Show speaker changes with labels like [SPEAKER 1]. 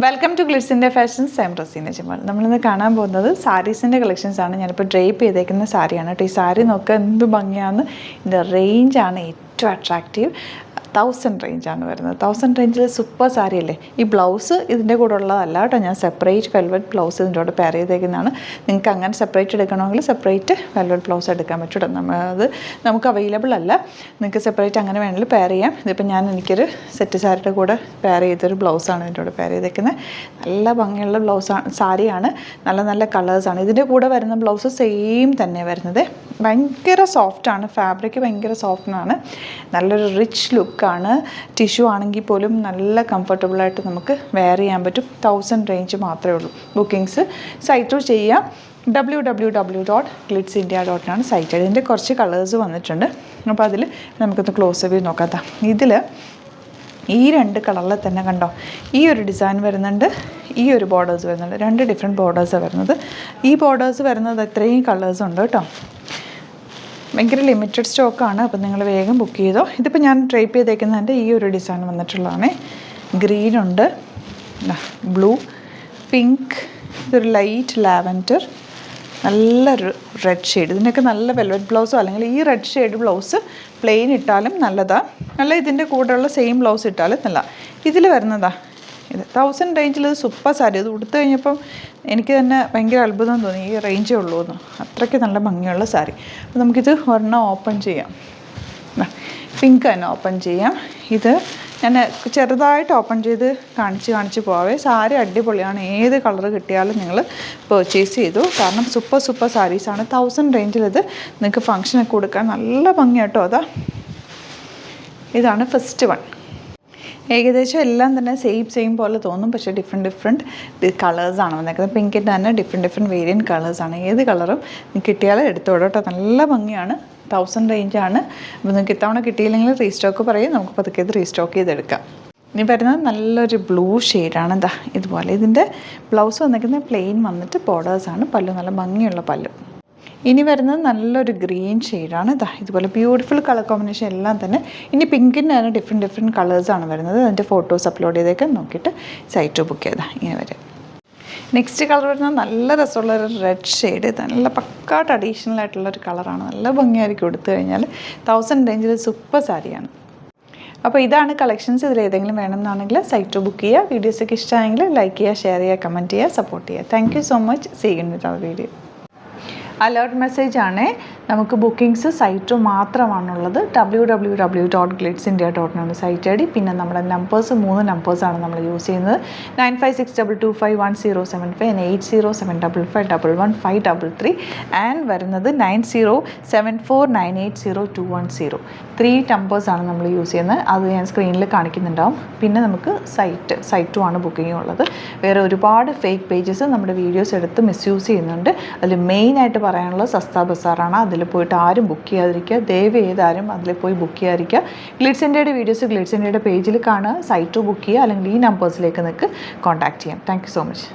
[SPEAKER 1] Welcome to ഗ്ലിറ്റ്സിൻ്റെ fashions. I am Raseena Jamal. നമ്മളിന്ന് കാണാൻ പോകുന്നത് സാരീസിൻ്റെ കളക്ഷൻസ് ആണ്. ഞാനിപ്പോൾ ഡ്രേപ്പ് ചെയ്തേക്കുന്ന സാരിയാണ് കേട്ടോ. ഈ സാരി നോക്കുക എന്ത് ഭംഗിയാണ്. ഇതിൻ്റെ റേഞ്ചാണ് ഏറ്റവും അട്രാക്റ്റീവ്. 1000 റേഞ്ചാണ് വരുന്നത്. 1000 റേഞ്ചിൽ സൂപ്പർ സാരി അല്ലേ. ഈ ബ്ലൗസ് ഇതിൻ്റെ കൂടെ ഉള്ളതല്ല കേട്ടോ. ഞാൻ സെപ്പറേറ്റ് വെൽവെറ്റ് ബ്ലൗസ് ഇതിൻ്റെ കൂടെ പെയർ ചെയ്തേക്കുന്നതാണ്. നിങ്ങൾക്ക് അങ്ങനെ സെപ്പറേറ്റ് എടുക്കണമെങ്കിൽ സെപ്പറേറ്റ് വെൽവെറ്റ് ബ്ലൗസ് എടുക്കാൻ പറ്റും. അത് നമുക്ക് അവൈലബിൾ അല്ല. നിങ്ങൾക്ക് സെപ്പറേറ്റ് അങ്ങനെ വേണമെങ്കിൽ പെയർ ചെയ്യാം. ഇതിപ്പോൾ എനിക്കൊരു സെറ്റ് സാരിയുടെ കൂടെ പെയർ ചെയ്തൊരു ബ്ലൗസാണ് ഇതിൻ്റെ കൂടെ പെയർ ചെയ്തേക്കുന്നത്. നല്ല ഭംഗിയുള്ള ബ്ലൗസാണ്, സാരിയാണ്. നല്ല നല്ല കളേഴ്സാണ്. ഇതിൻ്റെ കൂടെ വരുന്ന ബ്ലൗസ് സെയിം തന്നെ വരുന്നത്. ഭയങ്കര സോഫ്റ്റാണ്, ഫാബ്രിക് ഭയങ്കര സോഫ്റ്റാണ്. നല്ലൊരു റിച്ച് ലുക്കാണ്. ടിഷ്യൂ ആണെങ്കിൽ പോലും നല്ല കംഫർട്ടബിളായിട്ട് നമുക്ക് വെയർ ചെയ്യാൻ പറ്റും. 1000 റേഞ്ച് മാത്രമേ ഉള്ളൂ. ബുക്കിങ്സ് സൈറ്റ് ത്രൂ ചെയ്യാം. www.glitzindia.com site. ഇതിൻ്റെ കുറച്ച് കളേഴ്സ് വന്നിട്ടുണ്ട്. അപ്പോൾ അതിൽ നമുക്കൊന്ന് ക്ലോസ് വ്യൂ നോക്കാം. ഇതിൽ ഈ 2 കളറിൽ തന്നെ കണ്ടോ, ഈ ഒരു ഡിസൈൻ വരുന്നുണ്ട്, ഈ ഒരു ബോർഡേഴ്സ് വരുന്നുണ്ട്. 2 ഡിഫറെൻറ്റ് ബോർഡേഴ്സാണ് വരുന്നത്. ഈ ബോർഡേഴ്സ് വരുന്നത് ഇത്രയും കളേഴ്സ് ഉണ്ട് കേട്ടോ. ഭയങ്കര ലിമിറ്റഡ് സ്റ്റോക്കാണ്. അപ്പോൾ നിങ്ങൾ വേഗം ബുക്ക് ചെയ്തോ. ഇതിപ്പോൾ ഞാൻ ഡ്രേപ്പ് ചെയ്തേക്കുന്നതിൻ്റെ ഈ ഒരു ഡിസൈൻ വന്നിട്ടുള്ളതാണ്. ഗ്രീനുണ്ട്, ബ്ലൂ, പിങ്ക്, ഇതൊരു ലൈറ്റ് ലാവൻഡർ, നല്ലൊരു റെഡ് ഷെയ്ഡ്. ഇതിനൊക്കെ നല്ല വെൽവെറ്റ് ബ്ലൗസോ അല്ലെങ്കിൽ ഈ റെഡ് ഷെയ്ഡ് ബ്ലൗസ് പ്ലെയിൻ ഇട്ടാലും നല്ലതാണ്. അല്ല ഇതിൻ്റെ കൂടെയുള്ള സെയിം ബ്ലൗസ് ഇട്ടാലും നല്ല. ഇതിൽ വരുന്നതാ ഇത് 1000 റേഞ്ചിൽ ഇത് സൂപ്പർ സാരി. ഇത് ഉടുത്ത് കഴിഞ്ഞപ്പം എനിക്ക് തന്നെ ഭയങ്കര അത്ഭുതം തോന്നി. ഈ റേഞ്ചേ ഉള്ളൂ എന്ന്. അത്രയ്ക്ക് നല്ല ഭംഗിയുള്ള സാരി. അപ്പോൾ നമുക്കിത് ഒരെണ്ണം ഓപ്പൺ ചെയ്യാം. പിങ്ക് തന്നെ ഓപ്പൺ ചെയ്യാം. ഇത് ഞാൻ ചെറുതായിട്ട് ഓപ്പൺ ചെയ്ത് കാണിച്ച് പോവേ. സാരി അടിപൊളിയാണ്. ഏത് കളർ കിട്ടിയാലും നിങ്ങൾ പർച്ചേസ് ചെയ്തു. കാരണം സൂപ്പർ സാരീസാണ്. 1000 റേഞ്ചിൽ ഇത് നിങ്ങൾക്ക് ഫങ്ഷനൊക്കെ കൊടുക്കാൻ നല്ല ഭംഗിയാട്ടോ. ഇതാണ് ഫസ്റ്റ് വൺ. ഏകദേശം എല്ലാം തന്നെ സെയിം പോലെ തോന്നും, പക്ഷേ ഡിഫറെൻറ്റ് കളേഴ്സാണ് വന്നേക്കുന്നത്. പിങ്കിൻ്റെ തന്നെ ഡിഫറെൻറ്റ് വേരിയൻറ്റ് കളേഴ്സാണ്. ഏത് കളറും കിട്ടിയാൽ എടുത്തോളൂ കേട്ടോ. നല്ല ഭംഗിയാണ്. 1000 റേഞ്ചാണ്. അപ്പോൾ നിങ്ങൾക്ക് ഇത്തവണ കിട്ടിയില്ലെങ്കിൽ റീസ്റ്റോക്ക് പറയും. നമുക്ക് പതുക്കെ ഇത് റീസ്റ്റോക്ക് ചെയ്തെടുക്കാം. ഇനി വരുന്നത് നല്ലൊരു ബ്ലൂ ഷെയ്ഡാണ്. ഇതുപോലെ ഇതിൻ്റെ ബ്ലൗസ് വന്നിരിക്കുന്നത് പ്ലെയിൻ വന്നിട്ട് ബോർഡേഴ്സാണ്. പല്ലു നല്ല ഭംഗിയുള്ള പല്ലു. ഇനി വരുന്നത് നല്ലൊരു ഗ്രീൻ ഷെയ്ഡാണ്. ഇതുപോലെ ബ്യൂട്ടിഫുൾ കളർ കോമ്പിനേഷൻ എല്ലാം തന്നെ. ഇനി പിങ്കിൻ്റെ തന്നെ ഡിഫറെൻറ്റ് കളേഴ്സാണ് വരുന്നത്. അതിൻ്റെ ഫോട്ടോസ് അപ്ലോഡ് ചെയ്തേക്കെ നോക്കിയിട്ട് സൈറ്റ് ബുക്ക് ചെയ്താൽ ഇങ്ങനെ വരും. നെക്സ്റ്റ് കളർ വരുന്നത് നല്ല രസമുള്ളൊരു റെഡ് ഷെയ്ഡ്. നല്ല പക്കാ ട്രഡീഷണൽ ആയിട്ടുള്ളൊരു കളറാണ്. നല്ല ഭംഗിയായിരിക്കും കൊടുത്തു കഴിഞ്ഞാൽ. 1000 റേഞ്ചിൽ സൂപ്പർ സാരിയാണ്. അപ്പോൾ ഇതാണ് കളക്ഷൻസ്. ഇതിൽ ഏതെങ്കിലും വേണമെന്നാണെങ്കിൽ സൈറ്റ് ബുക്ക് ചെയ്യുക. വീഡിയോസൊക്കെ ഇഷ്ടമായെങ്കിൽ ലൈക്ക് ചെയ്യുക, ഷെയർ ചെയ്യുക, കമൻറ്റ് ചെയ്യുക, സപ്പോർട്ട് ചെയ്യുക. Thank you so much. See you in with our video. Alert മെസ്സേജാണ്. നമുക്ക് ബുക്കിങ്സ് സൈറ്റ് മാത്രമാണുള്ളത്. www.glitzindia.com site I D. പിന്നെ നമ്മുടെ നമ്പേഴ്സ് 3 നമ്പേഴ്സാണ് നമ്മൾ യൂസ് ചെയ്യുന്നത്. 9562251075 and 8075551533 ആൻഡ് വരുന്നത് 9074980210. 3 നമ്പേഴ്സാണ് നമ്മൾ യൂസ് ചെയ്യുന്നത്. അത് ഞാൻ സ്ക്രീനിൽ കാണിക്കുന്നുണ്ടാവും. പിന്നെ നമുക്ക് സൈറ്റും ആണ് ബുക്കിംഗ് ഉള്ളത്. വേറെ ഒരുപാട് ഫേക്ക് പേജസ് നമ്മുടെ വീഡിയോസ് എടുത്ത് മിസ്യൂസ് ചെയ്യുന്നുണ്ട്. അതിൽ മെയിനായിട്ട് പറയാനുള്ളത് സസ്ത ബസാറാണ്. അതിൽ പോയിട്ട് ആരും ബുക്ക് ചെയ്യാതിരിക്കുക. ദയവ് ചെയ്താരും അതിൽ പോയി ബുക്ക് ചെയ്യാതിരിക്കുക. ഗ്ലിറ്റ്സ് ഇന്ത്യയുടെ വീഡിയോസ് ഗ്ലിറ്റ്സ് ഇന്ത്യയുടെ പേജിൽ കാണുക. സൈറ്റ് ബുക്ക് ചെയ്യുക, അല്ലെങ്കിൽ ഈ നമ്പേഴ്സിലേക്ക് നിങ്ങൾക്ക് കോൺടാക്റ്റ് ചെയ്യാം. Thank you so much.